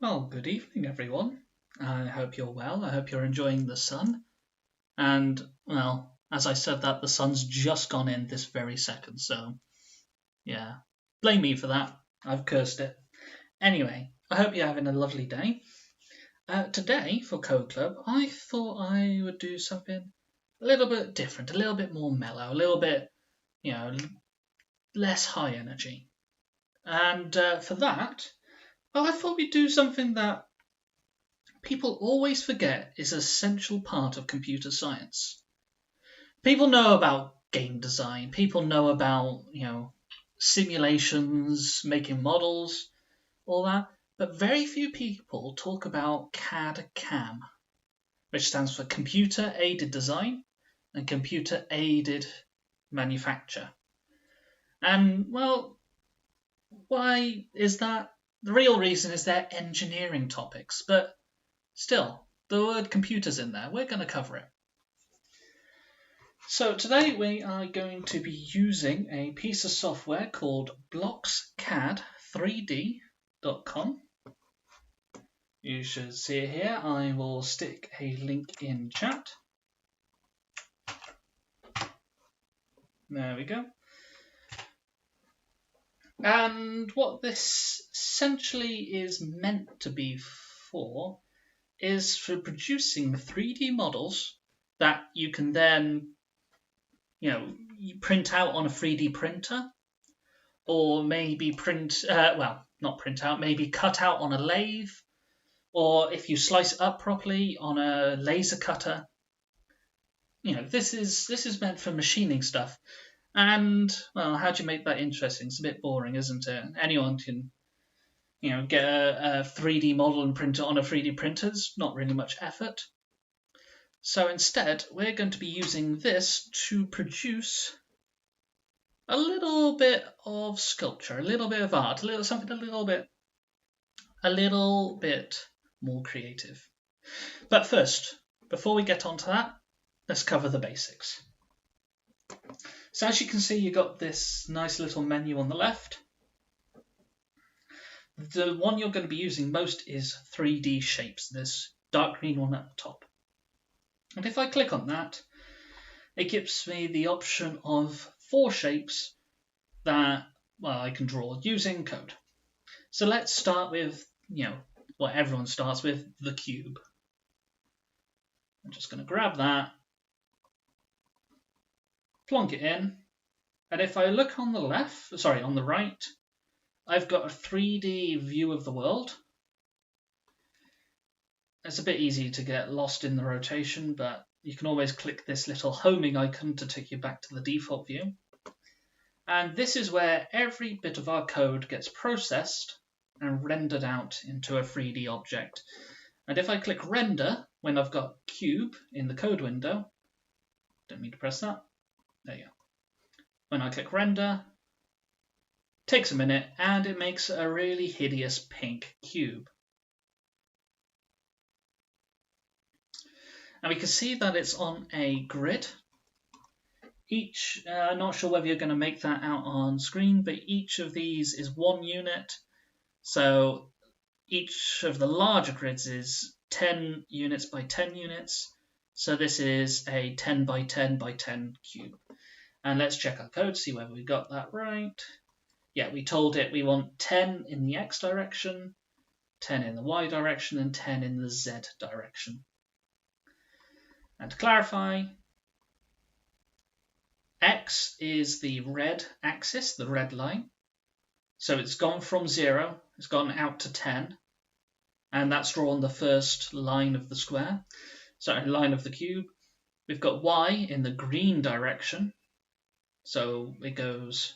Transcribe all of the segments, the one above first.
Well, good evening, everyone. I hope you're well. I hope you're enjoying the sun. And, well, as I said that, the sun's just gone in this very second, so yeah, blame me for that. I've cursed it. Anyway, I hope you're having a lovely day. Today, for Code Club, I thought I would do something a little bit different, a little bit more mellow, a little bit, less high energy. And for that, well, I thought we'd do something that people always forget is an essential part of computer science. People know about game design, people know about, simulations, making models, all that, but very few people talk about CAD CAM, which stands for Computer Aided Design and Computer Aided Manufacture. And, well, why is that? The real reason is they're engineering topics, but still, the word computer's in there. We're going to cover it. So today we are going to be using a piece of software called blockscad3d.com. You should see it here. I will stick a link in chat. There we go. And what this essentially is meant to be for is for producing 3D models that you can then you print out on a 3D printer, or maybe not print out, maybe cut out on a lathe, or if you slice it up properly on a laser cutter. This is meant for machining stuff. And, well, how do you make that interesting? It's a bit boring, isn't it? Anyone can, get a 3D model and print it on a 3D printer. It's not really much effort. So instead, we're going to be using this to produce a little bit of sculpture, a little bit of art, something a little bit more creative. But first, before we get onto that, let's cover the basics. So as you can see, you've got this nice little menu on the left. The one you're going to be using most is 3D shapes, this dark green one at the top. And if I click on that, it gives me the option of 4 shapes that, I can draw using code. So let's start with, what everyone starts with, the cube. I'm just going to grab that, plonk it in, and if I look on the right, I've got a 3D view of the world. It's a bit easy to get lost in the rotation, but you can always click this little homing icon to take you back to the default view. And this is where every bit of our code gets processed and rendered out into a 3D object. And if I click render when I've got cube in the code window, don't mean to press that, there you go. When I click render, it takes a minute and it makes a really hideous pink cube. And we can see that it's on a grid. I'm not sure whether you're going to make that out on screen, but each of these is 1 unit. So each of the larger grids is 10 units by 10 units. So this is a 10 by 10 by 10 cube. And let's check our code, see whether we got that right. Yeah, we told it we want 10 in the X direction, 10 in the Y direction, and 10 in the Z direction. And to clarify, X is the red axis, the red line. So it's gone from 0, it's gone out to 10, and that's drawn the first line of the square, line of the cube. We've got Y in the green direction, so it goes,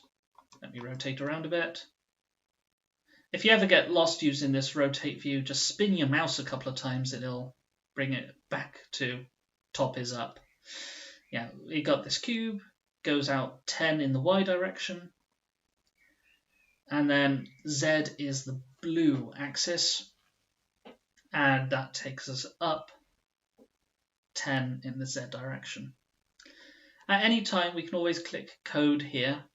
let me rotate around a bit. If you ever get lost using this rotate view, just spin your mouse a couple of times, it'll bring it back to top is up. Yeah, we got this cube, goes out 10 in the Y direction, and then Z is the blue axis, and that takes us up 10 in the Z direction. At any time, we can always click code here,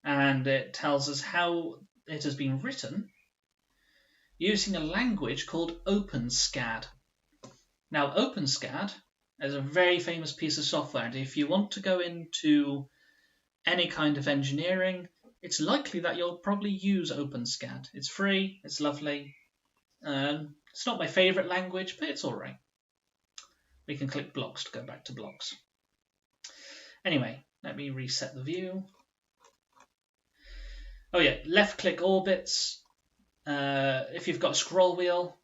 and it tells us how it has been written. using a language called Openscad. Now, Openscad is a very famous piece of software, and if you want to go into any kind of engineering, it's likely that you'll probably use Openscad. It's free, it's lovely. It's not my favourite language, but it's alright. We can click blocks to go back to blocks. Anyway, let me reset the view. Oh yeah, left click orbits. If you've got a scroll wheel,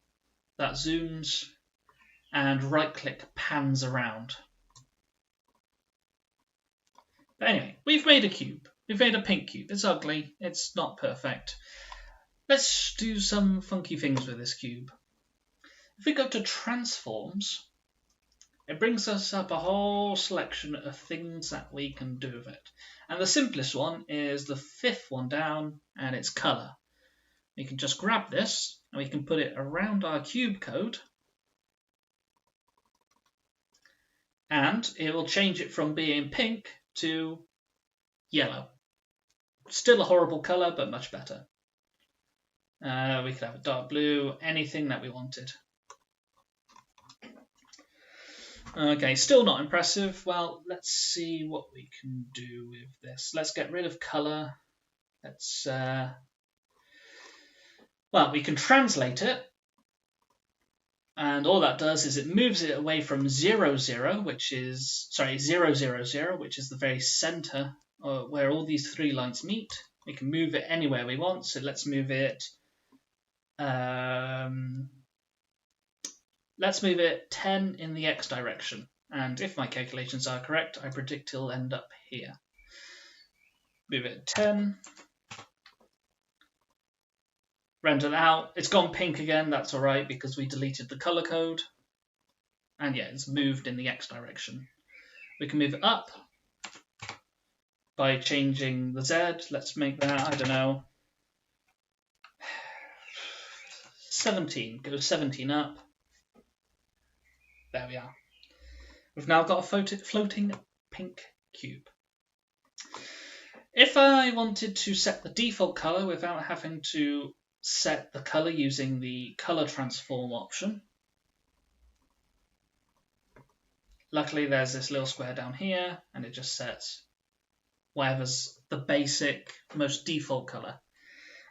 that zooms, and right click pans around. But anyway, we've made a cube. We've made a pink cube. It's ugly. It's not perfect. Let's do some funky things with this cube. If we go to transforms, it brings us up a whole selection of things that we can do with it. And the simplest one is the fifth one down, and it's color. We can just grab this, and we can put it around our cube code, and it will change it from being pink to yellow. Still a horrible color, but much better. We could have a dark blue, anything that we wanted. Okay, still not impressive. Well, let's see what we can do with this. Let's get rid of color. Let's, well, we can translate it. And all that does is it moves it away from 0, 0, which is, sorry, 0, 0, 0, which is the very center where all these three lines meet. We can move it anywhere we want. So let's move it, let's move it 10 in the X direction. And if my calculations are correct, I predict it'll end up here. Move it 10. Render that out. It's gone pink again. That's all right because we deleted the color code. And yeah, it's moved in the X direction. We can move it up by changing the Z. Let's make that, I don't know, 17. Go 17 up. There we are. We've now got a floating pink cube. If I wanted to set the default color without having to set the color using the color transform option, luckily there's this little square down here, and it just sets whatever's the basic, most default color.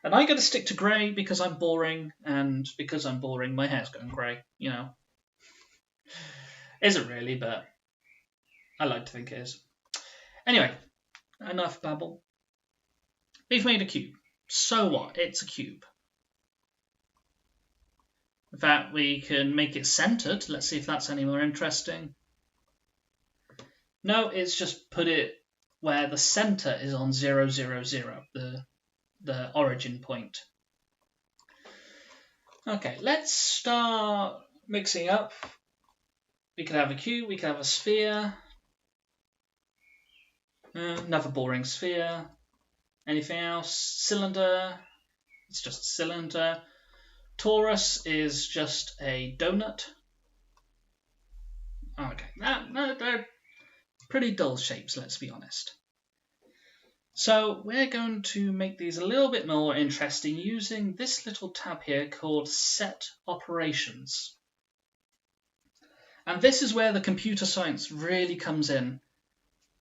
And I'm going to stick to grey because I'm boring, and because I'm boring, my hair's going grey, you know. Isn't really, but I like to think it is. Anyway, enough babble. We've made a cube. So what? It's a cube. In fact, we can make it centered. Let's see if that's any more interesting. No, it's just put it where the center is on 0, 0, 0, the origin point. Okay, let's start mixing up. We could have a cube, we could have a sphere. Another boring sphere. Anything else? Cylinder. It's just a cylinder. Torus is just a donut. Okay, they're pretty dull shapes, let's be honest. So we're going to make these a little bit more interesting using this little tab here called Set Operations. And this is where the computer science really comes in.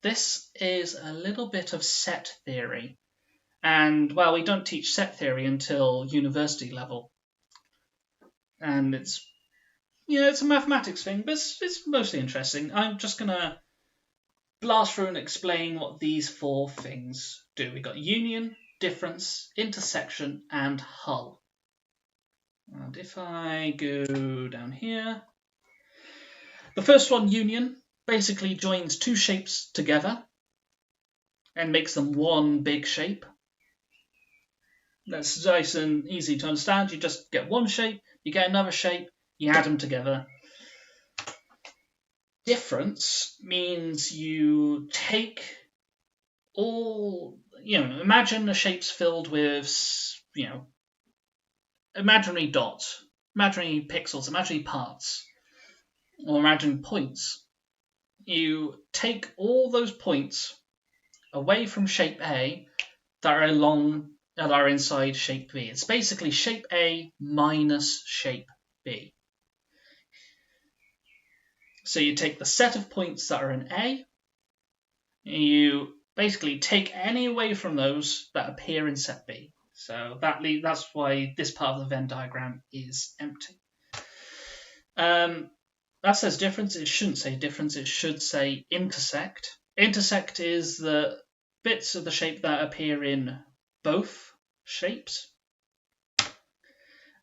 This is a little bit of set theory. And, well, we don't teach set theory until university level. And it's, you know, it's a mathematics thing, but it's mostly interesting. I'm just going to blast through and explain what these four things do. We've got union, difference, intersection, and hull. And if I go down here, the first one, union, basically joins two shapes together and makes them one big shape. That's nice and easy to understand. You just get one shape, you get another shape, you add them together. Difference means you take all, imagine the shapes filled with, imaginary dots, imaginary pixels, imaginary parts, or imaginary points. You take all those points away from shape A that are along that are inside shape B. It's basically shape A minus shape B. So you take the set of points that are in A, and you basically take any away from those that appear in set B. So that's why this part of the Venn diagram is empty. That says difference. It shouldn't say difference. It should say intersect. Intersect is the bits of the shape that appear in both shapes.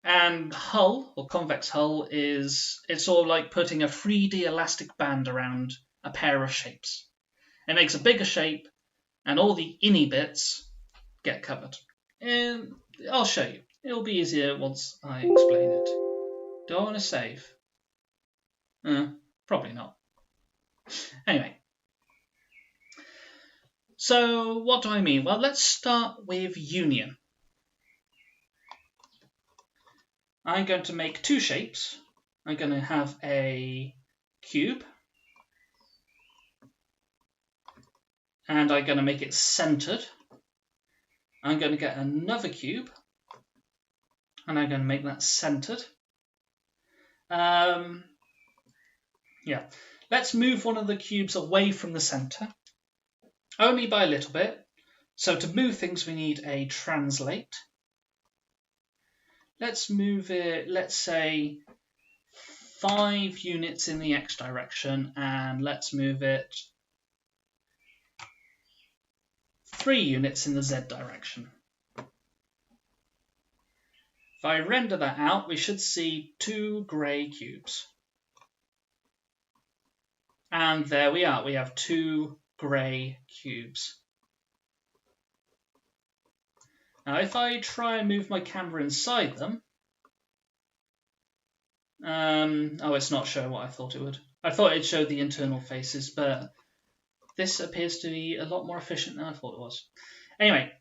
And hull, or convex hull, it's sort of like putting a 3D elastic band around a pair of shapes. It makes a bigger shape, and all the inny bits get covered. And I'll show you. It'll be easier once I explain it. Do I want to save? Probably not. Anyway. So what do I mean? Well, let's start with union. I'm going to make two shapes. I'm going to have a cube. And I'm going to make it centered. I'm going to get another cube. And I'm going to make that centered. Yeah. Let's move one of the cubes away from the center. Only by a little bit. So to move things, we need a translate. Let's move it, let's say, 5 units in the x direction, and let's move it 3 units in the z direction. If I render that out, we should see 2 grey cubes. And there we are, we have 2 grey cubes. Now if I try and move my camera inside them, oh, it's not showing what I thought it would. I thought it'd show the internal faces, but this appears to be a lot more efficient than I thought it was. Anyway,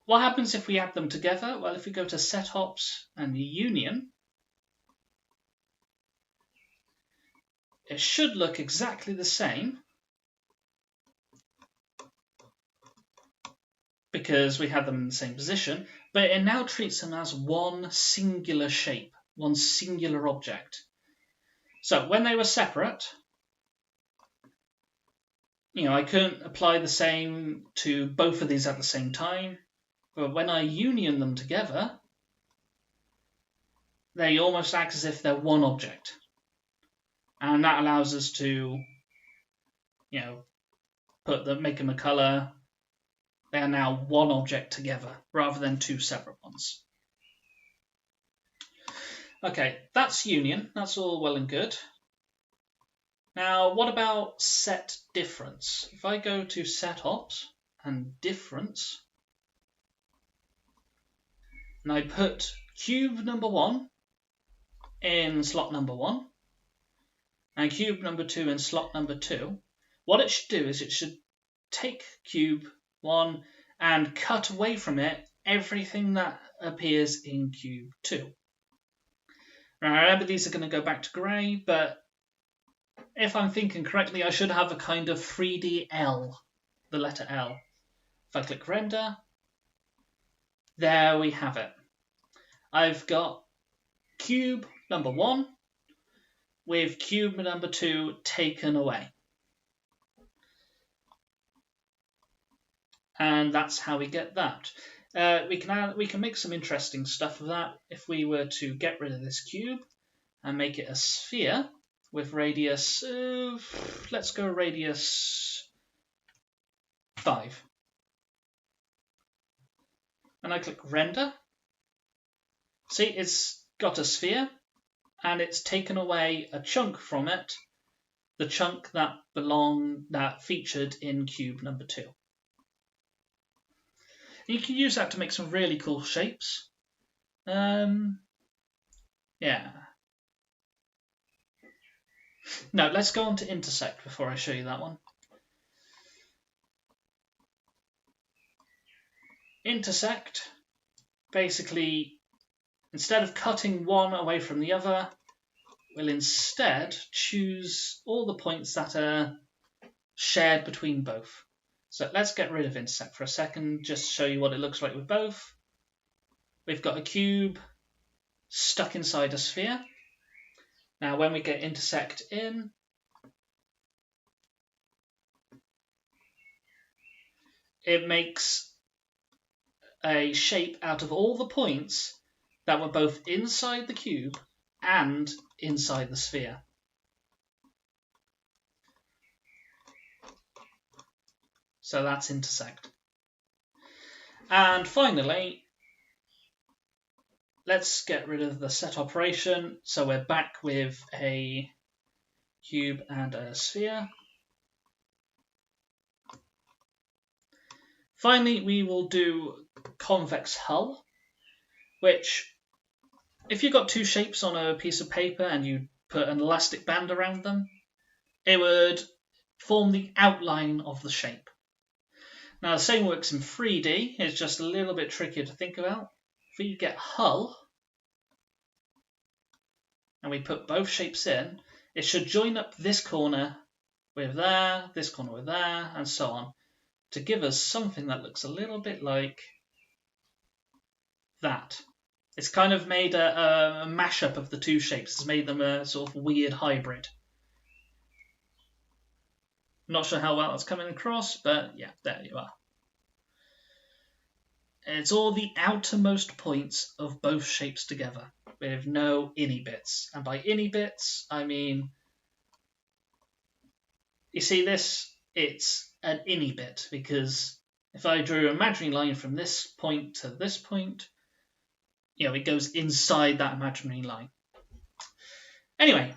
what happens if we add them together? Well, if we go to Set Ops and Union, it should look exactly the same, because we have them in the same position, but it now treats them as one singular shape, one singular object. So when they were separate, I couldn't apply the same to both of these at the same time, but when I union them together, they almost act as if they're one object. And that allows us to, make them a color. They are now one object together, rather than 2 separate ones. Okay, that's union. That's all well and good. Now, what about set difference? If I go to Set Ops and Difference, and I put cube number 1 in slot number 1, and cube number 2 in slot number 2, what it should do is it should take cube 1 and cut away from it everything that appears in cube 2. Now, remember, these are going to go back to grey, but if I'm thinking correctly, I should have a kind of 3D L, the letter L. If I click render, there we have it. I've got cube number 1 with cube number 2 taken away. And that's how we get that. We can make some interesting stuff of that if we were to get rid of this cube and make it a sphere with radius, let's go radius 5. And I click render. See, it's got a sphere and it's taken away a chunk from it, the chunk that featured in cube number 2. You can use that to make some really cool shapes. Yeah. Now, let's go on to Intersect before I show you that one. Intersect, basically, instead of cutting one away from the other, we'll instead choose all the points that are shared between both. So let's get rid of Intersect for a second, just to show you what it looks like with both. We've got a cube stuck inside a sphere. Now when we get Intersect in, it makes a shape out of all the points that were both inside the cube and inside the sphere. So that's Intersect. And finally, let's get rid of the set operation. So we're back with a cube and a sphere. Finally, we will do Convex Hull, which, if you've got two shapes on a piece of paper and you put an elastic band around them, it would form the outline of the shape. Now, the same works in 3D, it's just a little bit trickier to think about. If we get hull, and we put both shapes in, it should join up this corner with there, this corner with there, and so on, to give us something that looks a little bit like that. It's kind of made a mashup of the two shapes. It's made them a sort of weird hybrid. Not sure how well that's coming across, but yeah, there you are. It's all the outermost points of both shapes together, with no innie bits. And by innie bits, I mean, you see this? It's an innie bit, because if I drew an imaginary line from this point to this point, it goes inside that imaginary line. Anyway,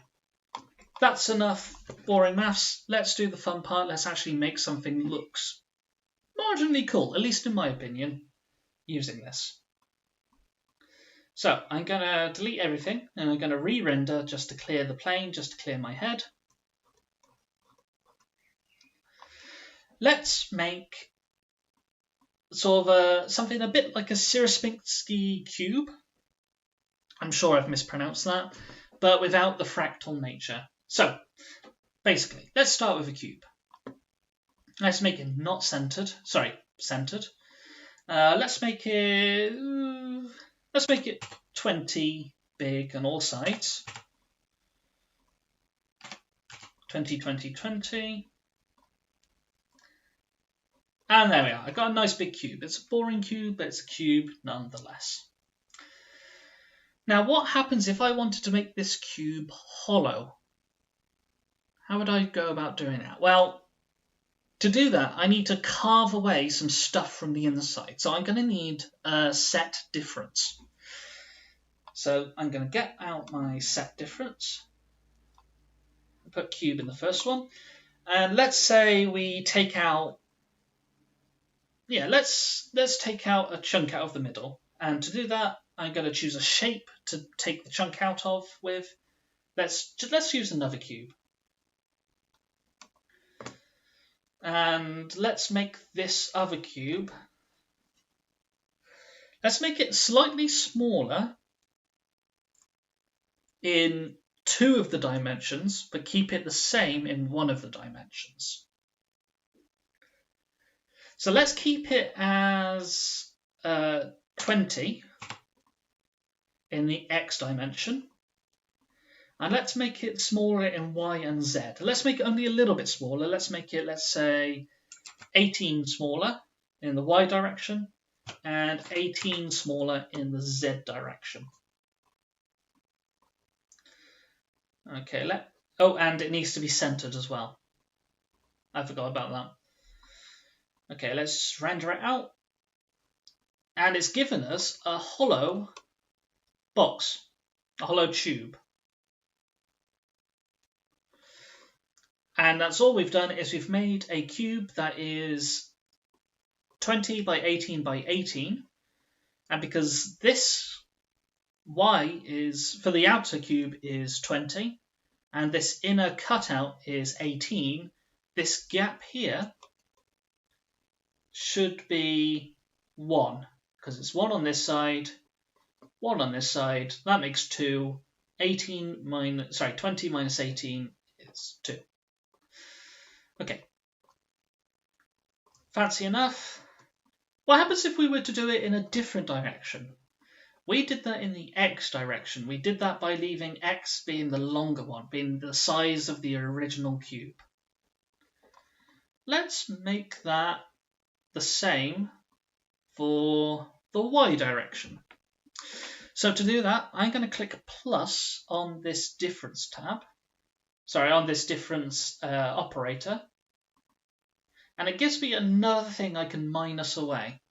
that's enough boring maths. Let's do the fun part. Let's actually make something that looks marginally cool, at least in my opinion, using this. So I'm going to delete everything, and I'm going to re-render just to clear the plane, just to clear my head. Let's make sort of something a bit like a Sierpinski cube. I'm sure I've mispronounced that, but without the fractal nature. So, basically, let's start with a cube. Let's make it not centered. Sorry, centered. Let's make it 20 big on all sides. 20, 20, 20. And there we are. I've got a nice big cube. It's a boring cube, but it's a cube nonetheless. Now, what happens if I wanted to make this cube hollow? How would I go about doing that? Well, to do that, I need to carve away some stuff from the inside. So I'm going to need a set difference. So I'm going to get out my set difference. Put cube in the first one. And let's say we take out, let's take out a chunk out of the middle. And to do that, I'm going to choose a shape to take the chunk out of with. Let's use another cube. And let's make this other cube. Let's make it slightly smaller in 2 of the dimensions, but keep it the same in 1 of the dimensions. So let's keep it as 20 in the X dimension. And let's make it smaller in Y and Z. Let's make it only a little bit smaller. Let's make it, let's say, 18 smaller in the Y direction and 18 smaller in the Z direction. Okay, and it needs to be centered as well. I forgot about that. Okay, let's render it out. And it's given us a hollow box, a hollow tube. And that's all we've done is we've made a cube that is 20 by 18 by 18. And because this Y is, for the outer cube, is 20, and this inner cutout is 18, this gap here should be 1, because it's 1 on this side, 1 on this side. That makes 2. 20 minus 18 is 2. Okay. Fancy enough. What happens if we were to do it in a different direction? We did that in the X direction. We did that by leaving X being the longer one, being the size of the original cube. Let's make that the same for the Y direction. So to do that, I'm going to click plus on this difference tab. Sorry, on this difference operator. And it gives me another thing I can minus away.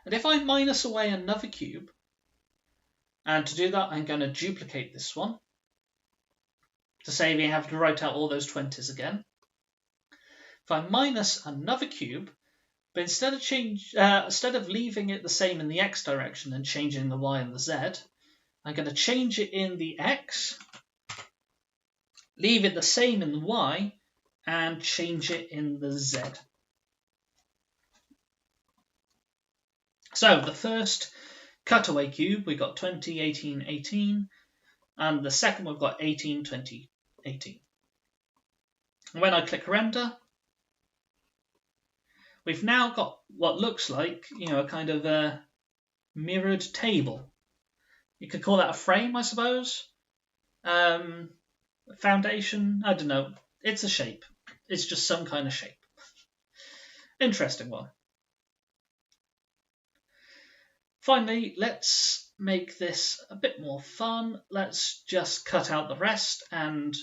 And if I minus away another cube, and to do that, I'm going to duplicate this one to save me having to write out all those 20s again. If I minus another cube, but instead of leaving it the same in the X direction and changing the Y and the Z, I'm going to change it in the X, leave it the same in the Y, and change it in the Z. So the first cutaway cube, we've got 20, 18, 18, and the second we've got 18, 20, 18. And when I click render, we've now got what looks like, a kind of a mirrored table. You could call that a frame, I suppose. Foundation, I don't know. It's a shape. It's just some kind of shape. Interesting one. Finally, let's make this a bit more fun. Let's just cut out the rest, and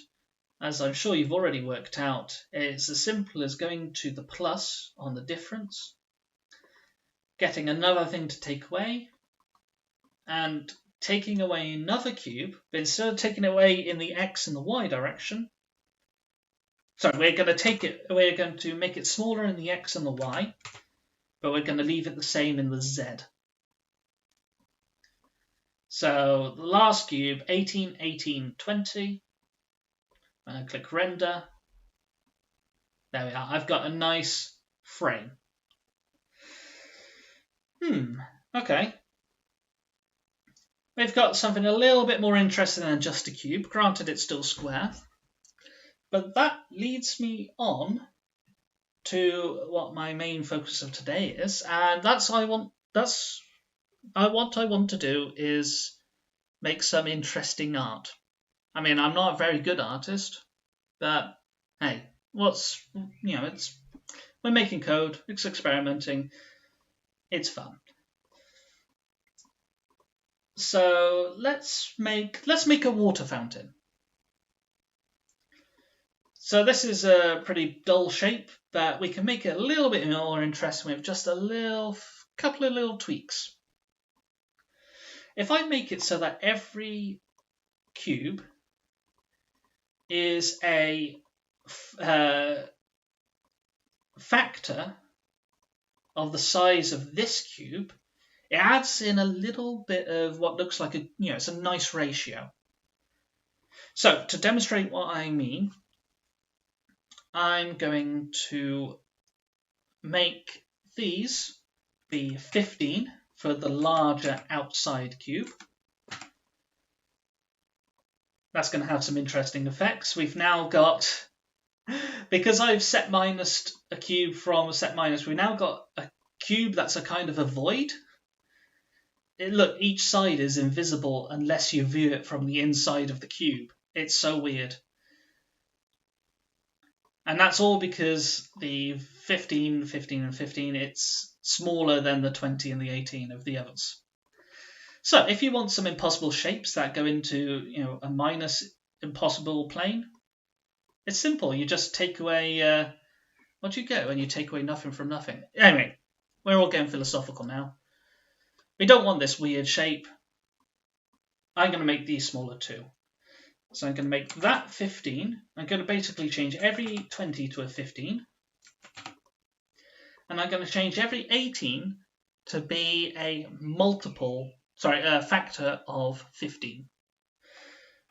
as I'm sure you've already worked out, it's as simple as going to the plus on the difference, getting another thing to take away, and taking away another cube, but instead of taking it away in the X and the Y direction, sorry, we're going to make it smaller in the X and the Y, but we're going to leave it the same in the Z. So the last cube, 18, 18, 20. And I click render. There we are. I've got a nice frame. Okay. We've got something a little bit more interesting than just a cube. Granted, it's still square. But that leads me on to what my main focus of today is, and what I want to do is make some interesting art. I mean, I'm not a very good artist, but hey, we're making code, it's experimenting, it's fun. So let's make a water fountain. So this is a pretty dull shape, but we can make it a little bit more interesting with just a couple of little tweaks. If I make it so that every cube is a factor of the size of this cube, it adds in a little bit of what looks like it's a nice ratio. So to demonstrate what I mean, I'm going to make these be 15 for the larger outside cube. That's going to have some interesting effects. We've now got, because I've set minus a cube from set minus, we've now got a cube that's a kind of a void. Look, each side is invisible unless you view it from the inside of the cube. It's so weird. And that's all because the 15, 15, and 15, it's smaller than the 20 and the 18 of the others. So if you want some impossible shapes that go into a minus impossible plane, it's simple. You just take away, what do you get when you take away nothing from nothing? Anyway, we're all getting philosophical now. We don't want this weird shape. I'm going to make these smaller too. So I'm going to make that 15. I'm going to basically change every 20 to a 15. And I'm going to change every 18 to be a factor of 15.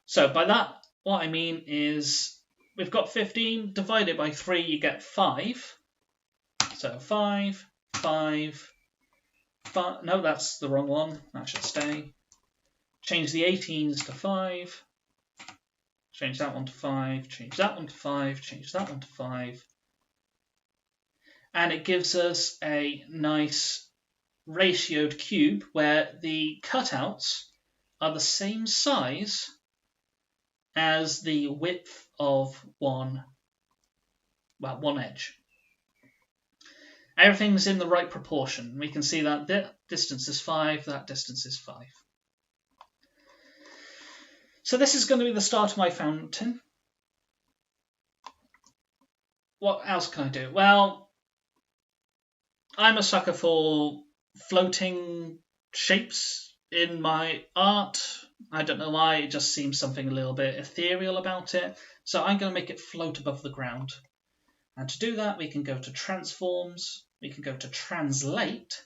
So by that, what I mean is we've got 15 divided by 3, you get 5. So 5, 5, 5. No, that's the wrong one. That should stay. Change the 18s to 5. Change that one to 5. Change that one to 5. Change that one to 5. and it gives us a nice ratioed cube where the cutouts are the same size as the width of one edge. Everything's in the right proportion. We can see that that distance is 5, that distance is 5. So this is going to be the start of my fountain. What else can I do? Well, I'm a sucker for floating shapes in my art. I don't know why, it just seems something a little bit ethereal about it. So I'm going to make it float above the ground. And to do that, we can go to Transforms, we can go to Translate,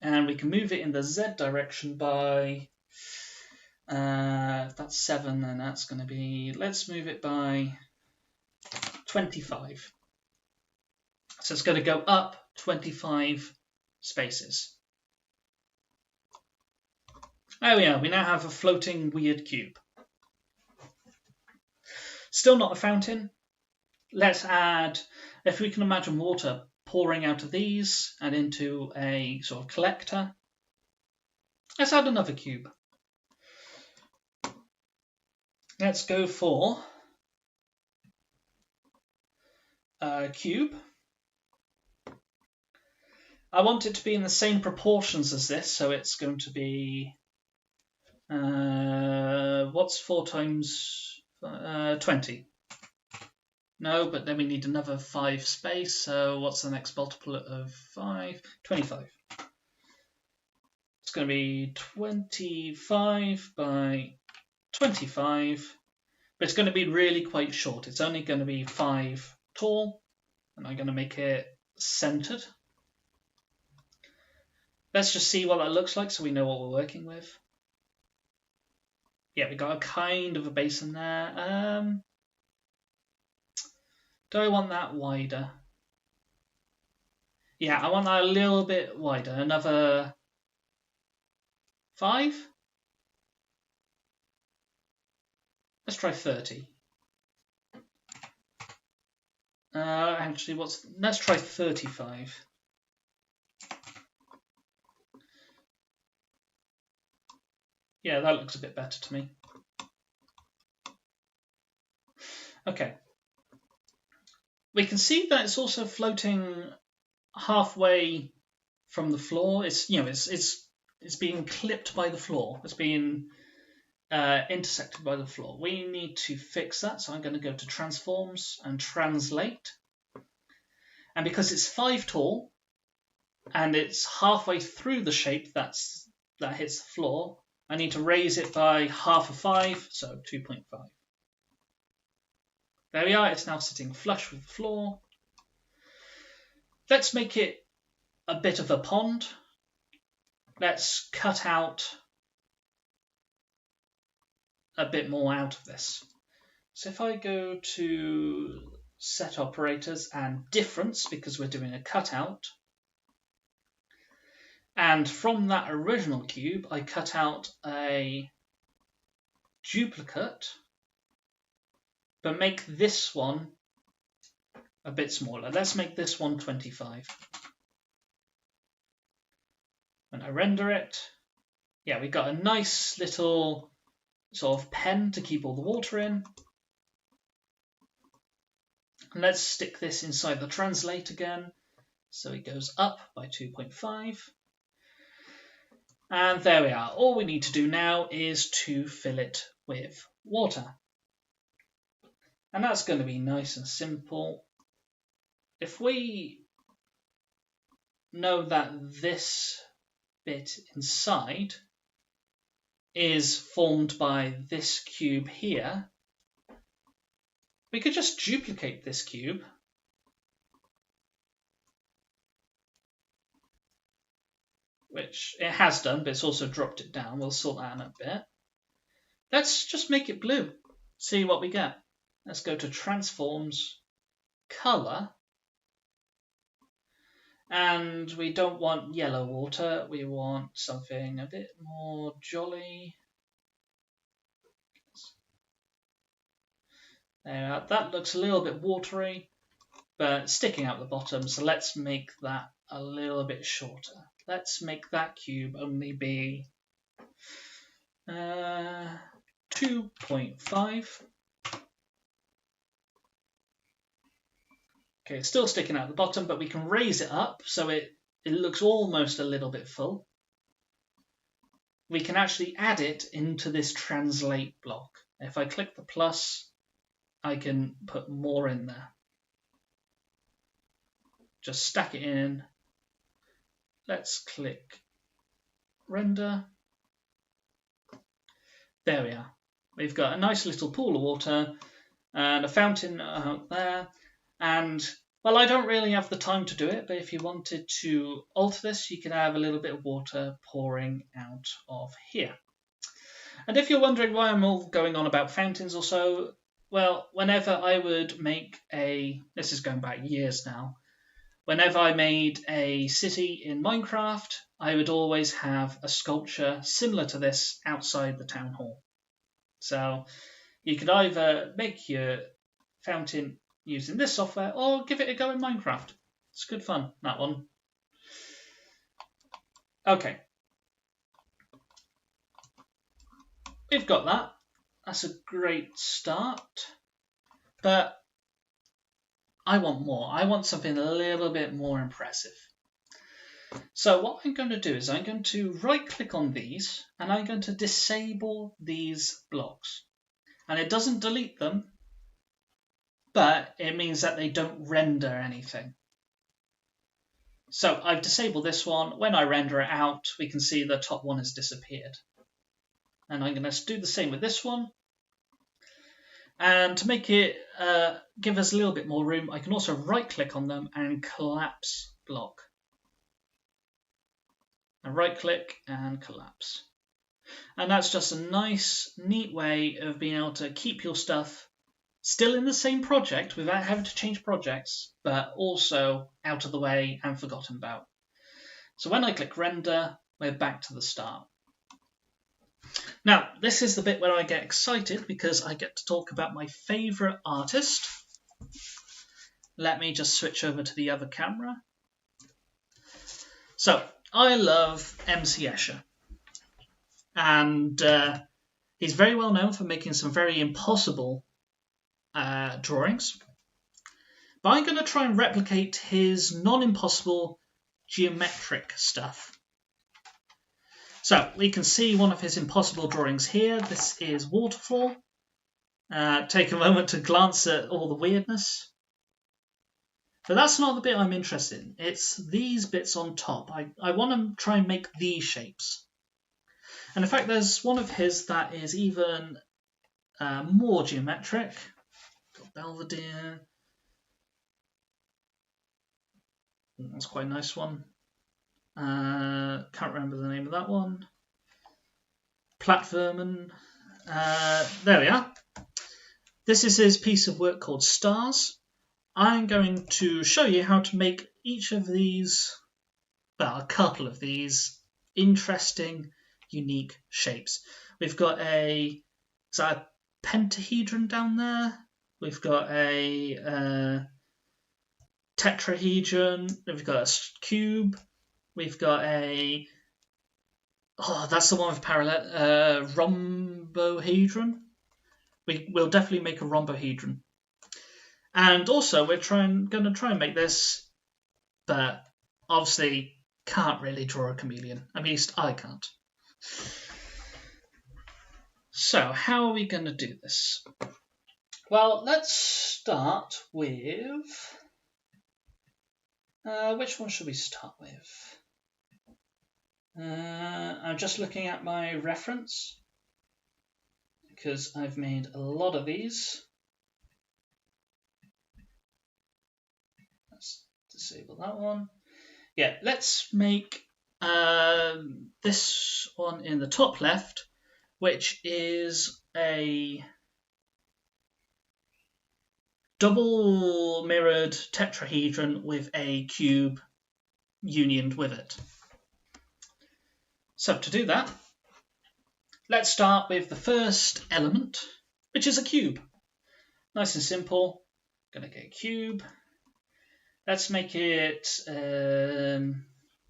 and we can move it in the Z direction by, if that's 7, then that's going to be, let's move it by 25. So it's going to go up 25 spaces. There we are, we now have a floating weird cube. Still not a fountain. Let's add, if we can imagine water pouring out of these and into a sort of collector, let's add another cube. Let's go for a cube. I want it to be in the same proportions as this, so it's going to be, what's 4 times 20? No, but then we need another 5 space, so what's the next multiple of 5? 25. It's going to be 25 by 25, but it's going to be really quite short. It's only going to be 5 tall, and I'm going to make it centered. Let's just see what that looks like so we know what we're working with. Yeah, we got a kind of a basin there. Do I want that wider? Yeah, I want that a little bit wider. Another 5? Let's try 30. Actually, let's try 35. Yeah, that looks a bit better to me. Okay. We can see that it's also floating halfway from the floor. It's being clipped by the floor. It's being intersected by the floor. We need to fix that, so I'm going to go to Transforms and Translate. And because it's 5 tall and it's halfway through the shape that hits the floor, I need to raise it by half of 5, so 2.5. There we are, it's now sitting flush with the floor. Let's make it a bit of a pond. Let's cut out a bit more out of this. So if I go to Set Operators and Difference, because we're doing a cutout, and from that original cube, I cut out a duplicate, but make this one a bit smaller. Let's make this one 25. When I render it, yeah, we got a nice little sort of pen to keep all the water in. And let's stick this inside the Translate again. So it goes up by 2.5. And there we are. All we need to do now is to fill it with water. And that's going to be nice and simple. If we know that this bit inside is formed by this cube here, we could just duplicate this cube which it has done, but it's also dropped it down. We'll sort that in a bit. Let's just make it blue, see what we get. Let's go to Transforms, Color, and we don't want yellow water, we want something a bit more jolly. There, that looks a little bit watery. but sticking out the bottom, so let's make that a little bit shorter. Let's make that cube only be 2.5. Okay, it's still sticking out the bottom, but we can raise it up so it looks almost a little bit full. We can actually add it into this translate block. If I click the plus, I can put more in there. Just stack it in. Let's click render. There we are. We've got a nice little pool of water and a fountain out there. And, well, I don't really have the time to do it, but if you wanted to alter this, you can have a little bit of water pouring out of here. And if you're wondering why I'm all going on about fountains or so, well, whenever I would make this is going back years now, whenever I made a city in Minecraft, I would always have a sculpture similar to this outside the town hall. So you could either make your fountain using this software or give it a go in Minecraft. It's good fun, that one. Okay. We've got that. That's a great start. But I want more. I want something a little bit more impressive. So what I'm going to do is I'm going to right-click on these and I'm going to disable these blocks. And it doesn't delete them, but it means that they don't render anything. So I've disabled this one. When I render it out, we can see the top one has disappeared. And I'm going to do the same with this one. And to make it give us a little bit more room, I can also right-click on them and collapse block. And right-click and collapse. And that's just a nice, neat way of being able to keep your stuff still in the same project without having to change projects, but also out of the way and forgotten about. So when I click render, we're back to the start. Now, this is the bit where I get excited because I get to talk about my favourite artist. Let me just switch over to the other camera. So, I love MC Escher. And he's very well known for making some very impossible drawings. But I'm going to try and replicate his non-impossible geometric stuff. So we can see one of his impossible drawings here. This is waterfall. Take a moment to glance at all the weirdness. But that's not the bit I'm interested in. It's these bits on top. I want to try and make these shapes. And in fact, there's one of his that is even more geometric. Got Belvedere. That's quite a nice one. Can't remember the name of that one. Platverman. There we are. This is his piece of work called Stars. I'm going to show you how to make each of these, well, a couple of these interesting, unique shapes. We've got is that a pentahedron down there? We've got a tetrahedron. We've got a cube. We've got that's the one with parallel, rhombohedron. We'll definitely make a rhombohedron. And also, we're going to try and make this, but obviously can't really draw a chameleon. At least I can't. So, how are we going to do this? Well, let's start with... which one should we start with? I'm just looking at my reference because I've made a lot of these. Let's disable that one. Yeah, let's make this one in the top left, which is a double mirrored tetrahedron with a cube unioned with it. So to do that, let's start with the first element, which is a cube. Nice and simple. Going to get a cube. Let's make it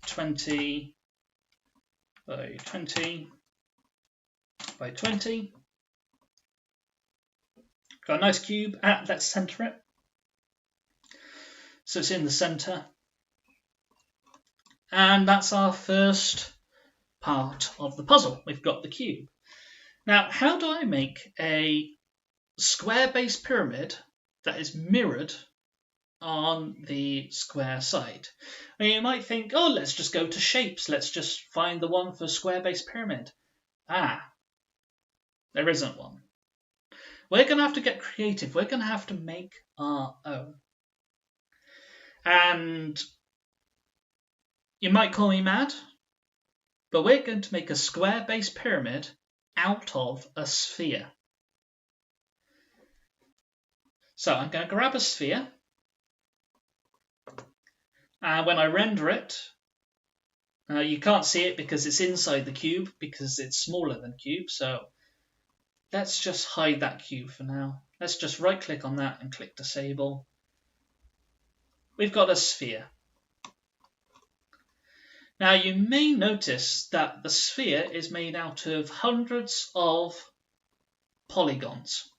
20 by 20 by 20. Got a nice cube. Let's center it. So it's in the center. And that's our first part of the puzzle. We've got the cube. Now, how do I make a square-based pyramid that is mirrored on the square side? I mean, you might think, oh, let's just go to shapes. Let's just find the one for square-based pyramid. There isn't one. We're going to have to get creative. We're going to have to make our own. And you might call me mad, but we're going to make a square-based pyramid out of a sphere. So I'm going to grab a sphere, and when I render it, you can't see it because it's inside the cube, because it's smaller than cube, so let's just hide that cube for now. Let's just right-click on that and click Disable. We've got a sphere. Now you may notice that the sphere is made out of hundreds of polygons.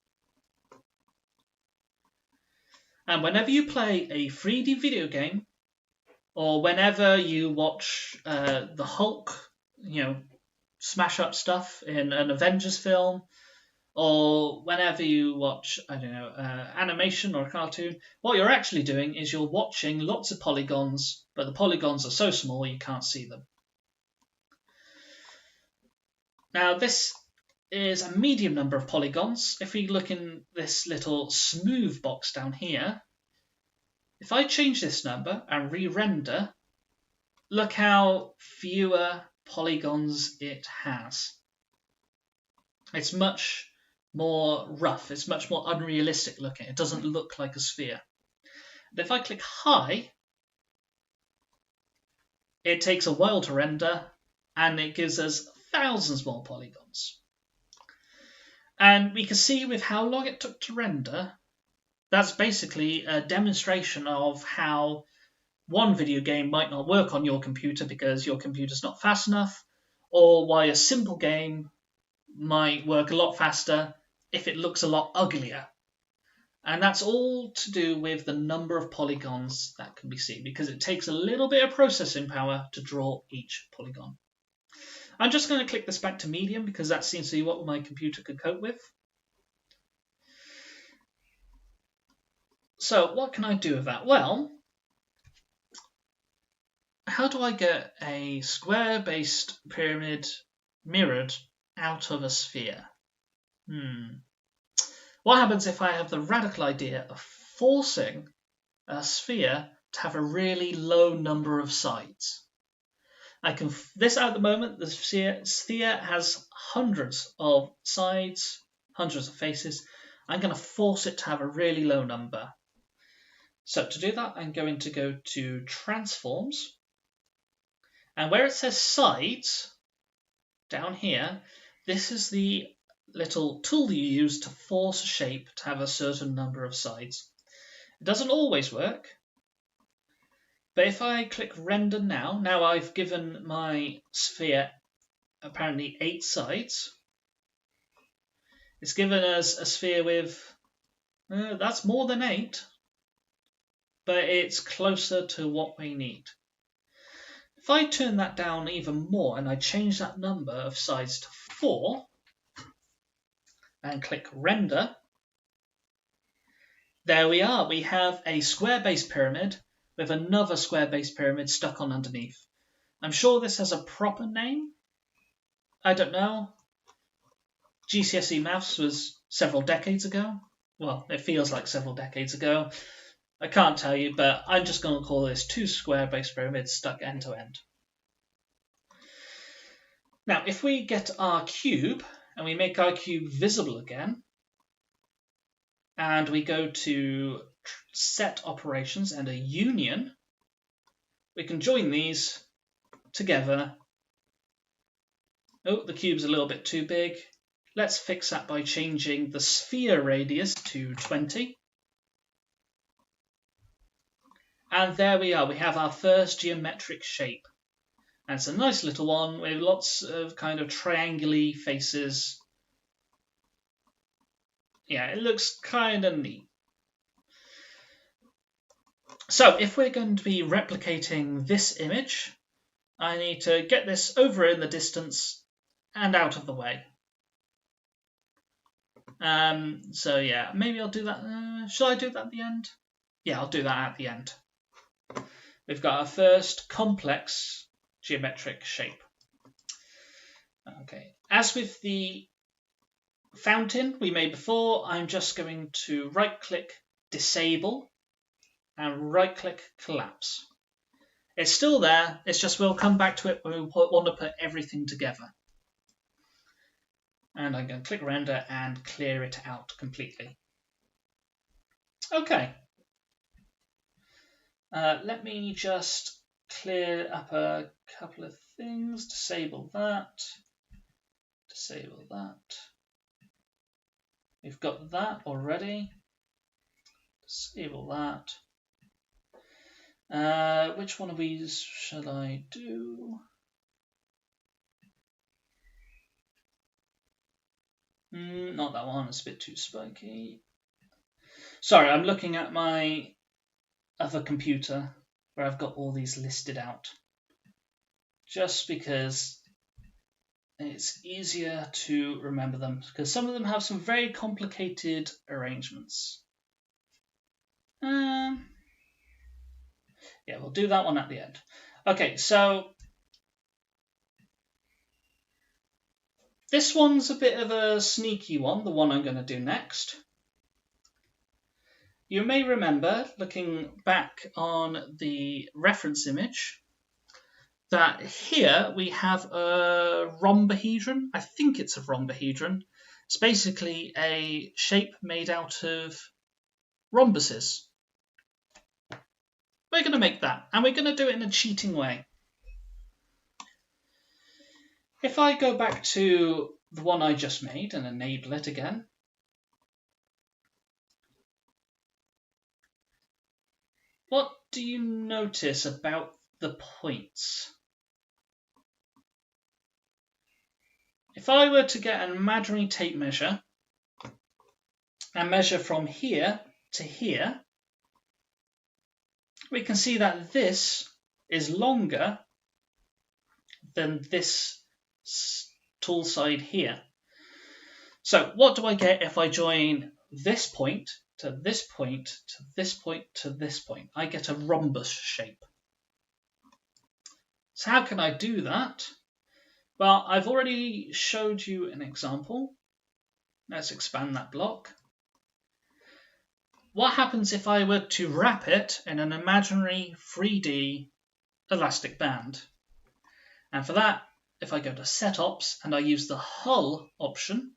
And whenever you play a 3D video game, or whenever you watch the Hulk, smash up stuff in an Avengers film, or whenever you watch, animation or a cartoon, what you're actually doing is you're watching lots of polygons, but the polygons are so small you can't see them. Now this is a medium number of polygons. If we look in this little smooth box down here, if I change this number and re-render, look how fewer polygons it has. It's much more rough, it's much more unrealistic looking. It doesn't look like a sphere. And if I click high, it takes a while to render and it gives us thousands more polygons. And we can see with how long it took to render, that's basically a demonstration of how one video game might not work on your computer because your computer's not fast enough, or why a simple game might work a lot faster if it looks a lot uglier. And that's all to do with the number of polygons that can be seen, because it takes a little bit of processing power to draw each polygon. I'm just going to click this back to medium because that seems to be what my computer could cope with. So what can I do with that? Well, how do I get a square-based pyramid mirrored out of a sphere? What happens if I have the radical idea of forcing a sphere to have a really low number of sides? At the moment, the sphere has hundreds of sides, hundreds of faces. I'm going to force it to have a really low number. So to do that, I'm going to go to Transforms, and where it says Sides, down here, this is the little tool you use to force a shape to have a certain number of sides. It doesn't always work, but if I click Render now I've given my sphere apparently 8 sides. It's given us a sphere with, that's more than 8, but it's closer to what we need. If I turn that down even more and I change that number of sides to 4, and click Render, there we are. We have a square-based pyramid with another square-based pyramid stuck on underneath. I'm sure this has a proper name. I don't know. GCSE Maths was several decades ago. Well, it feels like several decades ago. I can't tell you, but I'm just going to call this 2 square-based pyramids stuck end to end. Now, if we get our cube, and we make our cube visible again, and we go to Set Operations and a Union, we can join these together. Oh, the cube's a little bit too big. Let's fix that by changing the sphere radius to 20. And there we are, we have our first geometric shape. And it's a nice little one with lots of kind of triangular faces. Yeah, it looks kind of neat. So if we're going to be replicating this image, I need to get this over in the distance and out of the way. So yeah, maybe I'll do that. Shall I do that at the end? Yeah, I'll do that at the end. We've got our first complex geometric shape. Okay, as with the fountain we made before, I'm just going to right-click Disable and right-click Collapse. It's still there, it's just we'll come back to it when we want to put everything together. And I'm going to click Render and clear it out completely. Okay. Let me just clear up a couple of things. Disable that. Disable that. We've got that already. Disable that. Which one of these shall I do? Not that one, it's a bit too spiky. Sorry, I'm looking at my other computer where I've got all these listed out. Just because it's easier to remember them, because some of them have some very complicated arrangements. Yeah, we'll do that one at the end. Okay, so this one's a bit of a sneaky one, the one I'm going to do next. You may remember, looking back on the reference image, that here we have a rhombohedron. I think it's a rhombohedron. It's basically a shape made out of rhombuses. We're going to make that, and we're going to do it in a cheating way. If I go back to the one I just made and enable it again, what do you notice about the points? If I were to get an imaginary tape measure and measure from here to here, we can see that this is longer than this tool side here. So what do I get if I join this point to this point to this point to this point? I get a rhombus shape. So how can I do that? Well, I've already showed you an example. Let's expand that block. What happens if I were to wrap it in an imaginary 3D elastic band? And for that, if I go to Setups and I use the Hull option,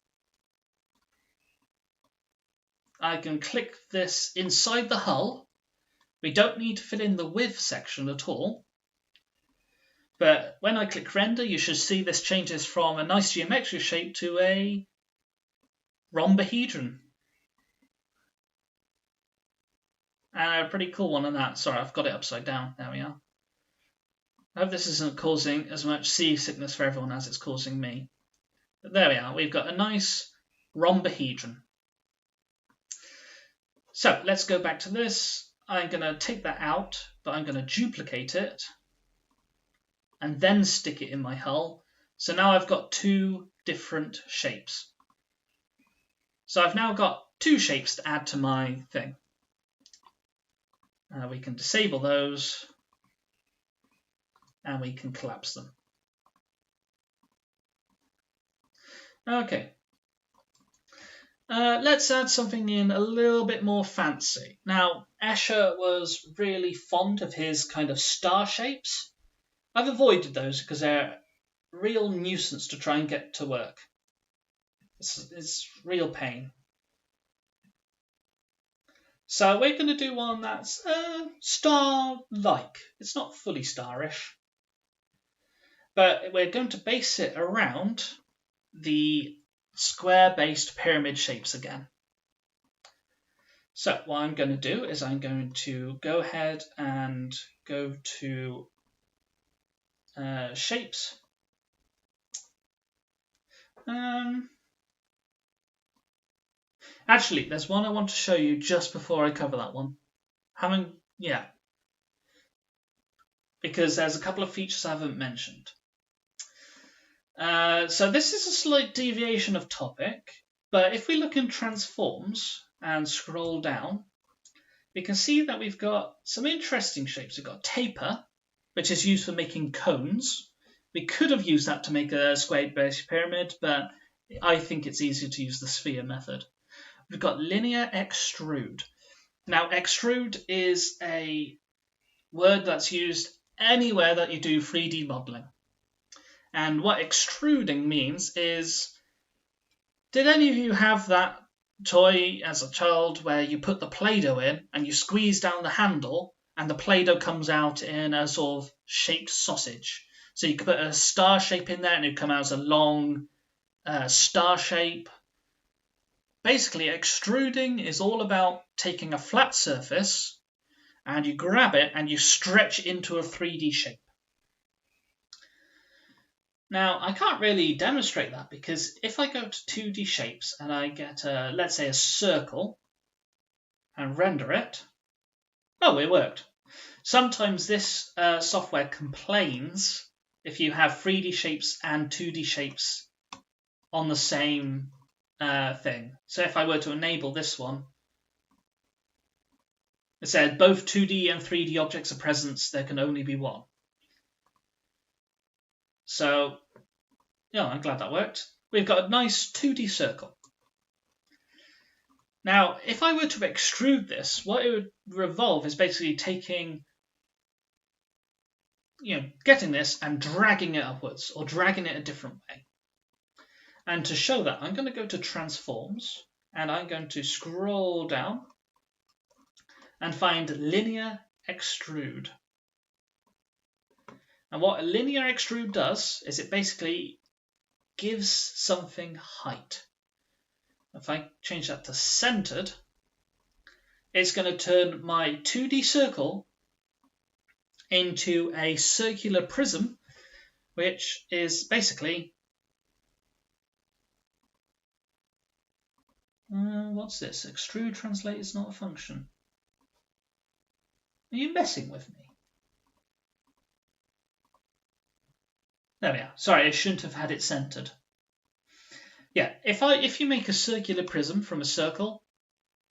I can click this inside the hull. We don't need to fill in the width section at all. But when I click Render, you should see this changes from a nice geometric shape to a rhombohedron. And a pretty cool one on that. Sorry, I've got it upside down. There we are. I hope this isn't causing as much seasickness for everyone as it's causing me. But there we are. We've got a nice rhombohedron. So let's go back to this. I'm going to take that out, but I'm going to duplicate it and then stick it in my hull. So now I've got two different shapes. So I've now got two shapes to add to my thing. We can disable those and we can collapse them. Okay. Let's add something in a little bit more fancy. Now, Escher was really fond of his kind of star shapes. I've avoided those because they're a real nuisance to try and get to work. It's real pain. So we're going to do one that's star-like. It's not fully starish. But we're going to base it around the square-based pyramid shapes again. So what I'm going to do is I'm going to go ahead and go to shapes. Actually, there's one I want to show you just before I cover that one. Because there's a couple of features I haven't mentioned. So this is a slight deviation of topic, but if we look in transforms and scroll down, we can see that we've got some interesting shapes. We've got taper, which is used for making cones. We could have used that to make a square base pyramid, but I think it's easier to use the sphere method. We've got linear extrude. Now, extrude is a word that's used anywhere that you do 3D modeling. And what extruding means is, did any of you have that toy as a child where you put the Play-Doh in and you squeeze down the handle and the Play-Doh comes out in a sort of shaped sausage? So you could put a star shape in there and it would come out as a long star shape. Basically, extruding is all about taking a flat surface and you grab it and you stretch into a 3D shape. Now, I can't really demonstrate that because if I go to 2D shapes and I get, let's say, a circle and render it, oh, it worked. Sometimes this software complains if you have 3D shapes and 2D shapes on the same thing. So if I were to enable this one, it said both 2D and 3D objects are present, there can only be one. So, yeah, I'm glad that worked. We've got a nice 2D circle. Now, if I were to extrude this, what it would revolve is basically taking, getting this and dragging it upwards or dragging it a different way. And to show that, I'm going to go to transforms and I'm going to scroll down and find linear extrude. And what a linear extrude does is it basically gives something height. If I change that to centered, it's going to turn my 2D circle into a circular prism, which is basically, what's this? Extrude translate is not a function. Are you messing with me? There we are. Sorry, I shouldn't have had it centered. Yeah, if you make a circular prism from a circle,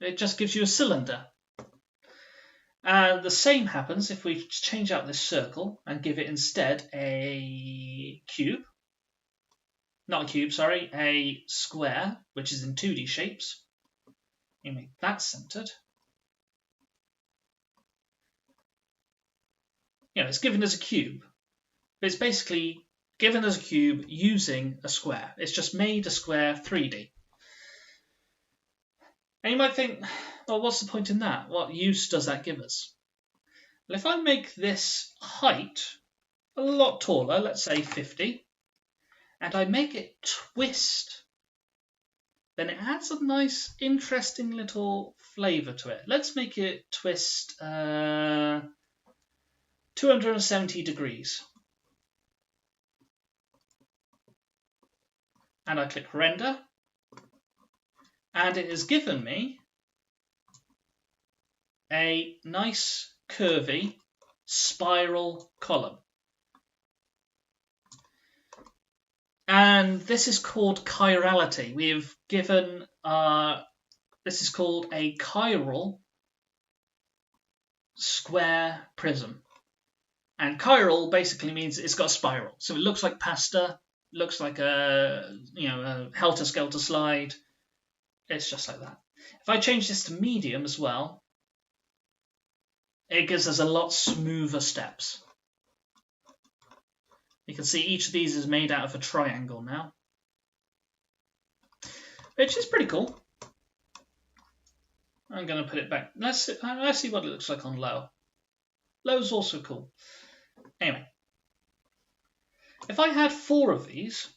it just gives you a cylinder. And the same happens if we change out this circle and give it instead a cube. Not a cube, sorry, a square, which is in 2D shapes. You make that centered. It's given as a cube. But it's basically given as a cube using a square. It's just made a square 3D. And you might think, well, what's the point in that? What use does that give us? Well, if I make this height a lot taller, let's say 50, and I make it twist, then it adds a nice, interesting little flavour to it. Let's make it twist 270 degrees. And I click render, and it has given me a nice curvy spiral column. And this is called chirality. We've given, this is called a chiral square prism. And chiral basically means it's got a spiral. So it looks like pasta, looks like a helter-skelter slide. It's just like that. If I change this to medium as well, it gives us a lot smoother steps. You can see each of these is made out of a triangle now, which is pretty cool. I'm going to put it back. Let's see what it looks like on low. Low's also cool. Anyway, if I had 4 of these,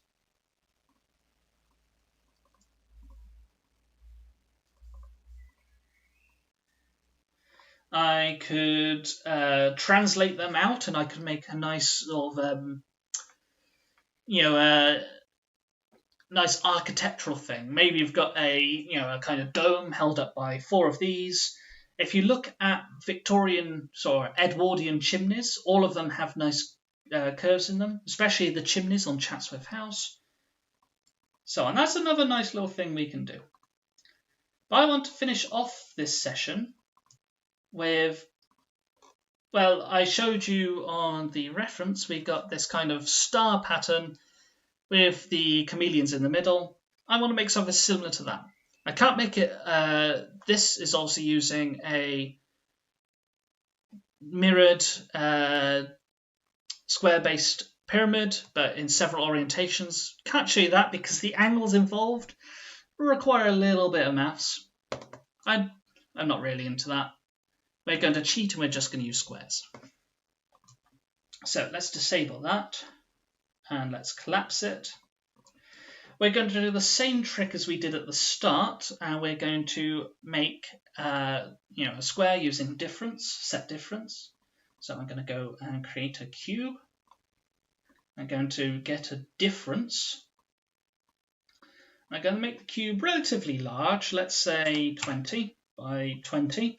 I could translate them out, and I could make a nice sort of nice architectural thing. Maybe you've got a kind of dome held up by 4 of these. If you look at Victorian Edwardian chimneys, all of them have nice curves in them, especially the chimneys on Chatsworth House. So, and that's another nice little thing we can do. But I want to finish off this session with, well, I showed you on the reference, we got this kind of star pattern with the chameleons in the middle. I want to make something similar to that. I can't make it, this is also using a mirrored square-based pyramid, but in several orientations. Can't show you that because the angles involved require a little bit of maths. I'm not really into that. We're going to cheat and we're just going to use squares. So let's disable that and let's collapse it. We're going to do the same trick as we did at the start, and we're going to make a square using set difference. So I'm going to go and create a cube. I'm going to get a difference. I'm going to make the cube relatively large, let's say 20 by 20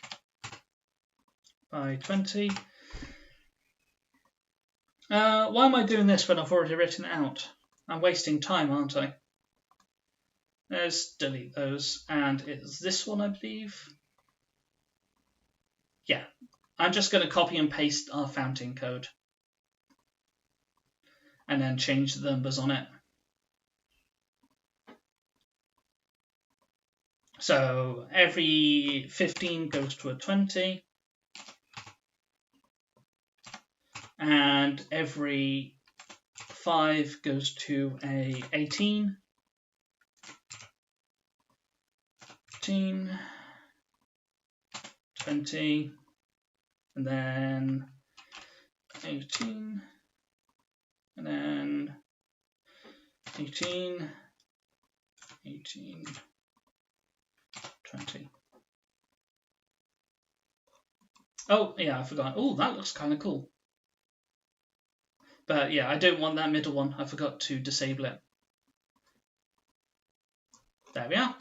by 20. Why am I doing this when I've already written it out? I'm wasting time, aren't I? Let's delete those, and it's this one, I believe. Yeah, I'm just going to copy and paste our fountain code and then change the numbers on it. So every 15 goes to a 20, and every 5 goes to a 18. 20, and then 18, and then 18, 18, 20. Oh, yeah, I forgot. Oh, that looks kind of cool. But yeah, I don't want that middle one. I forgot to disable it. There we are.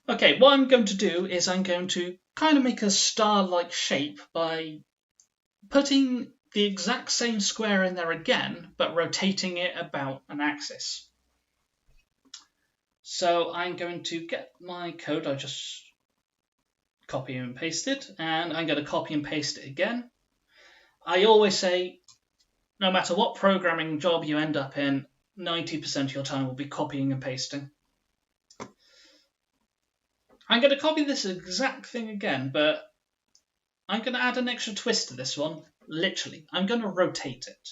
Okay, what I'm going to do is I'm going to kind of make a star-like shape by putting the exact same square in there again, but rotating it about an axis. So I'm going to get my code, I just copy and paste it, and I'm going to copy and paste it again. I always say, no matter what programming job you end up in, 90% of your time will be copying and pasting. I'm going to copy this exact thing again, but I'm going to add an extra twist to this one. Literally, I'm going to rotate it.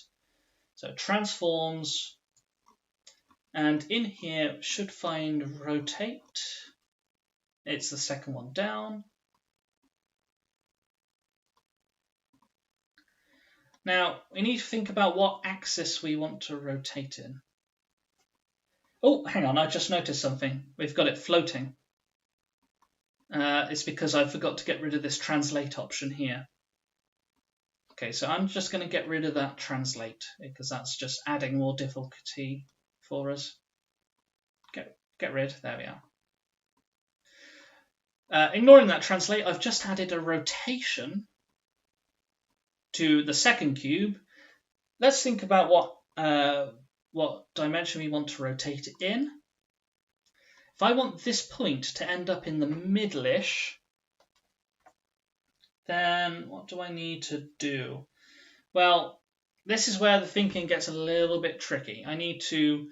So transforms, and in here should find rotate. It's the second one down. Now, we need to think about what axis we want to rotate in. Oh, hang on, I just noticed something. We've got it floating. It's because I forgot to get rid of this translate option here. Okay, so I'm just going to get rid of that translate because that's just adding more difficulty for us. Get rid, there we are. Ignoring that translate, I've just added a rotation to the second cube. Let's think about what dimension we want to rotate it in. If I want this point to end up in the middle-ish, then what do I need to do? Well, this is where the thinking gets a little bit tricky. I need to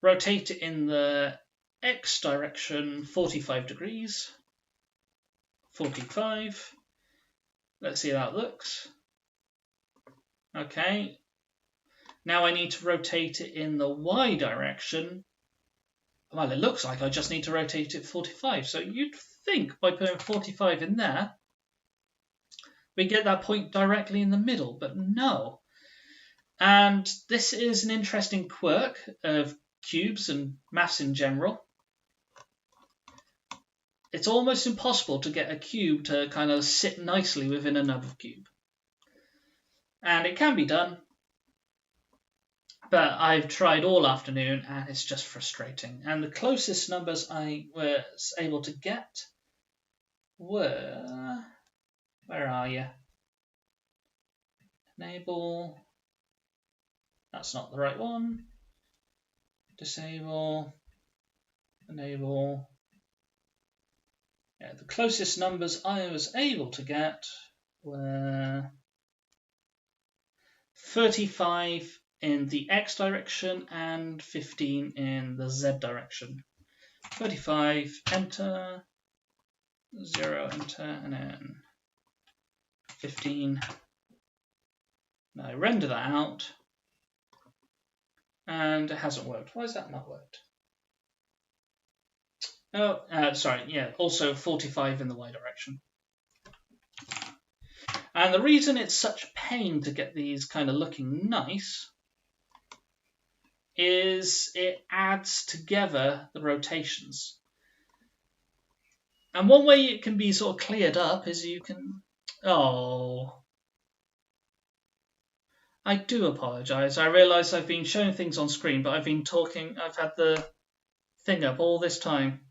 rotate it in the X direction 45 degrees. 45. Let's see how that looks. Okay. Now I need to rotate it in the Y direction. Well, it looks like I just need to rotate it 45. So you'd think by putting 45 in there, we get that point directly in the middle, but no. And this is an interesting quirk of cubes and maths in general. it's almost impossible to get a cube to kind of sit nicely within another cube. And it can be done, but I've tried all afternoon and it's just frustrating. And the closest numbers I was able to get were... Where are you? Enable. That's not the right one. Disable. Enable. Yeah, the closest numbers I was able to get were 35 in the X direction and 15 in the Z direction. 35, enter, 0, enter, and then 15. Now I render that out, and it hasn't worked. Why has that not worked? Oh, sorry, yeah, also 45 in the Y direction. And the reason it's such a pain to get these kind of looking nice is it adds together the rotations. And one way it can be sort of cleared up is you can... Oh. I do apologise. I realise I've been showing things on screen, but I've been talking... I've had the thing up all this time.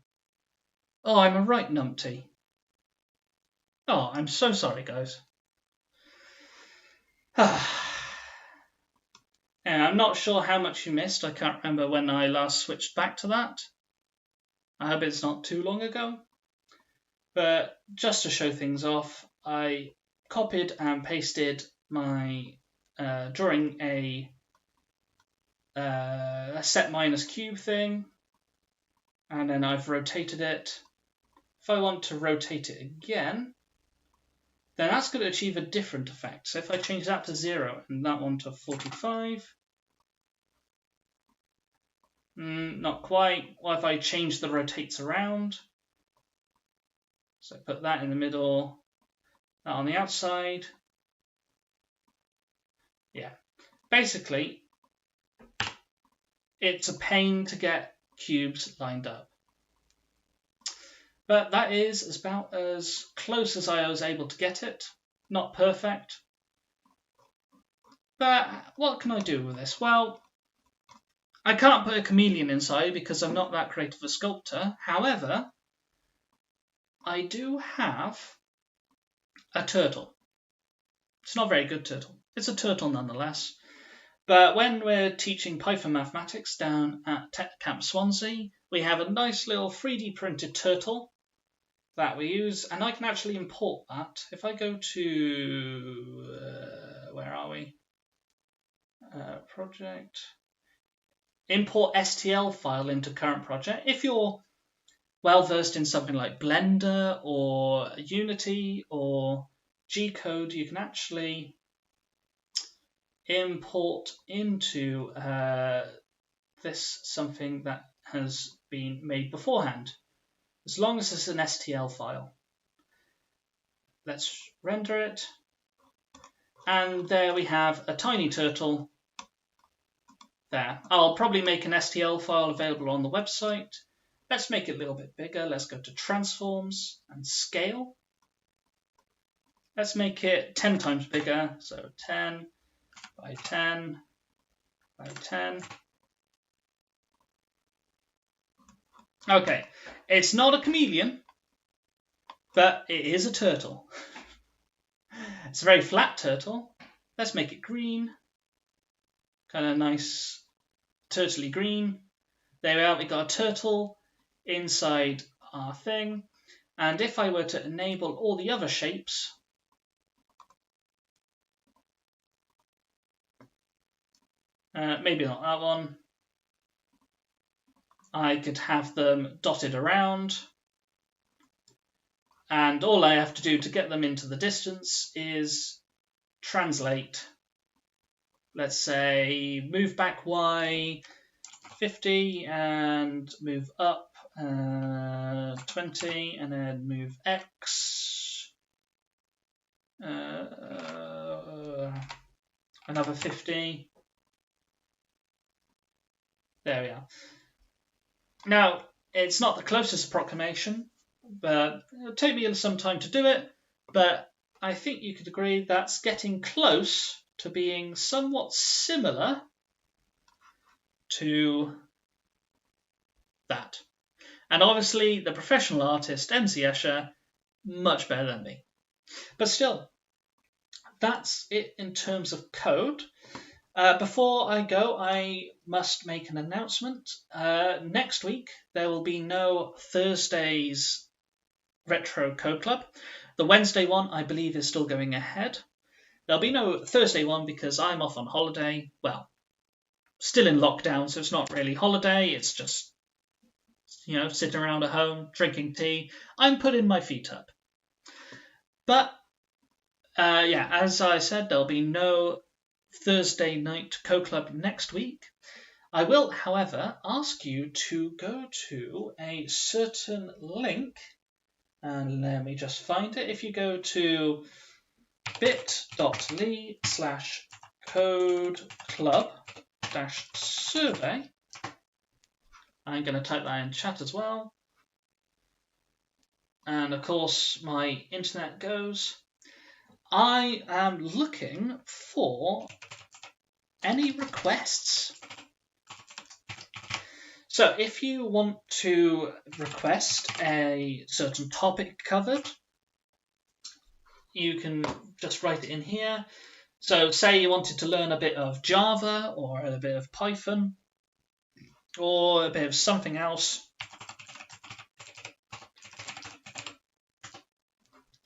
Oh, I'm a right numpty. Oh, I'm so sorry, guys. And I'm not sure how much you missed. I can't remember when I last switched back to that. I hope it's not too long ago. But just to show things off, I copied and pasted my drawing a set minus cube thing, and then I've rotated it. If I want to rotate it again, then that's going to achieve a different effect. So if I change that to 0 and that one to 45, not quite. What if I change the rotates around? So put that in the middle, that on the outside. Yeah, basically, it's a pain to get cubes lined up. But that is about as close as I was able to get it. Not perfect. But what can I do with this? Well, I can't put a chameleon inside because I'm not that great of a sculptor. However, I do have a turtle. It's not a very good turtle. It's a turtle nonetheless. But when we're teaching Python mathematics down at TechnoClub Swansea, we have a nice little 3D printed turtle that we use, and I can actually import that. If I go to, where are we? Project. Import STL file into current project. If you're well versed in something like Blender or Unity or G-code, you can actually import into this something that has been made beforehand, as long as it's an STL file. Let's render it. And there we have a tiny turtle there. I'll probably make an STL file available on the website. Let's make it a little bit bigger. Let's go to Transforms and Scale. Let's make it 10 times bigger. So 10 by 10 by 10. Okay, it's not a chameleon, but it is a turtle. It's a very flat turtle. Let's make it green. Kind of nice turtley green. There we are, we got a turtle inside our thing. And if I were to enable all the other shapes, maybe not that one, I could have them dotted around, and all I have to do to get them into the distance is translate. Let's say move back Y 50 and move up 20, and then move X another 50. There we are. Now, it's not the closest approximation, but it'll take me some time to do it, but I think you could agree that's getting close to being somewhat similar to that. And obviously, the professional artist, MC Escher, much better than me. But still, that's it in terms of code. Before I go, I must make an announcement. Next week, there will be no Thursday's Retro Code Club. The Wednesday one, I believe, is still going ahead. There'll be no Thursday one because I'm off on holiday. Well, still in lockdown, so it's not really holiday. It's just, sitting around at home, drinking tea. I'm putting my feet up. But, as I said, there'll be no Thursday night Code Club next week. I will, however, ask you to go to a certain link, and let me just find it. If you go to bit.ly/codeclub-survey, I'm going to type that in chat as well. And of course, my internet goes. I am looking for any requests. So if you want to request a certain topic covered, you can just write it in here. So say you wanted to learn a bit of Java or a bit of Python or a bit of something else.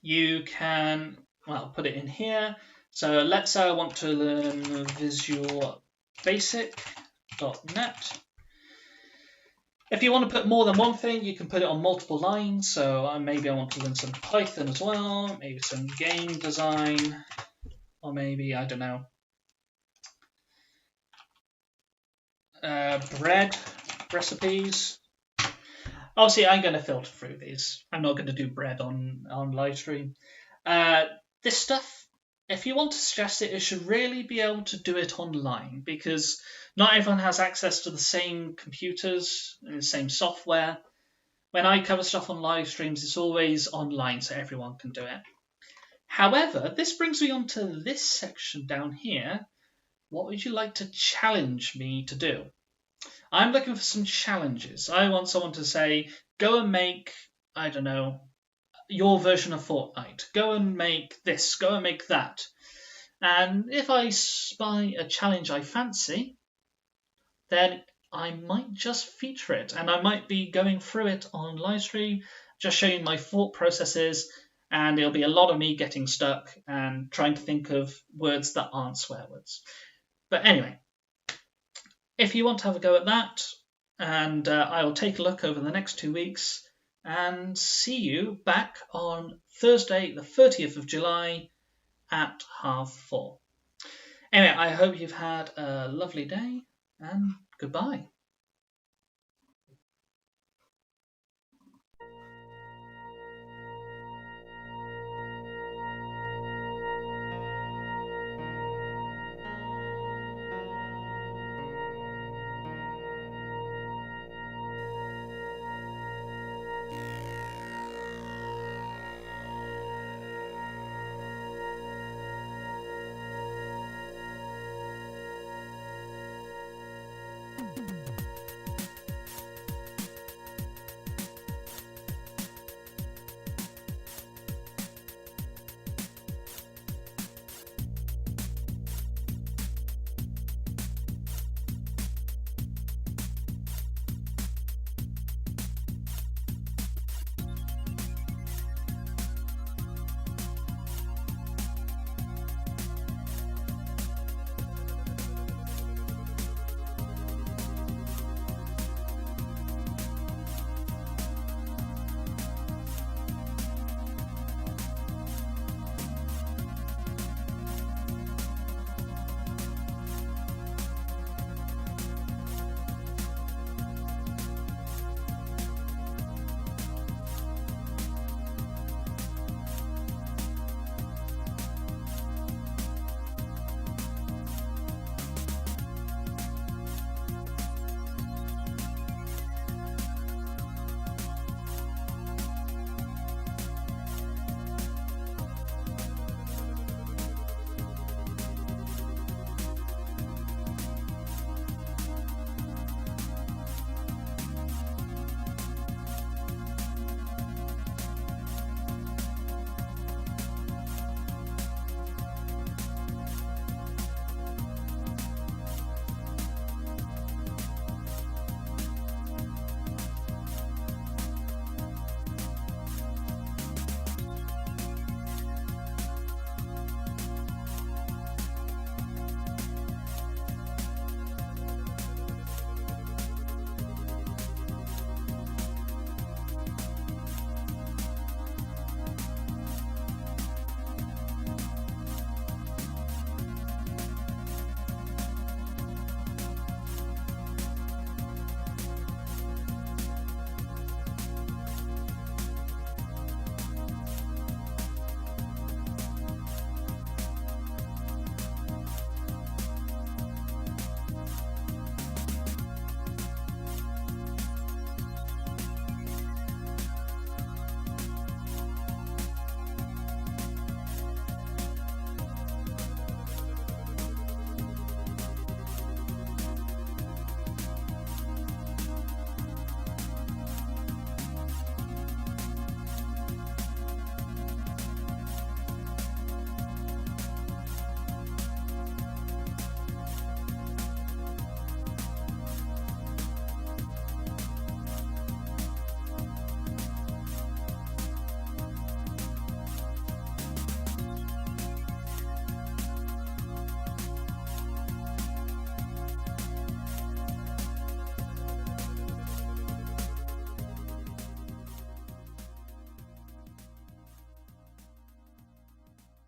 You can, put it in here. So let's say I want to learn Visual Basic.net. If you want to put more than one thing, you can put it on multiple lines. So maybe I want to learn some Python as well, maybe some game design, or maybe, I don't know, bread recipes. Obviously, I'm going to filter through these. I'm not going to do bread on live stream. This stuff, if you want to suggest it, it should really be able to do it online, because not everyone has access to the same computers and the same software. When I cover stuff on live streams, it's always online, so everyone can do it. However, this brings me on to this section down here. What would you like to challenge me to do? I'm looking for some challenges. I want someone to say, go and make, I don't know, your version of Fortnite. Go and make this, go and make that. And if I spy a challenge I fancy, then I might just feature it. And I might be going through it on live stream, just showing my thought processes, and it'll be a lot of me getting stuck and trying to think of words that aren't swear words. But anyway, if you want to have a go at that, and I will take a look over the next 2 weeks and see you back on Thursday, the 30th of July at 4:30. Anyway, I hope you've had a lovely day, and goodbye.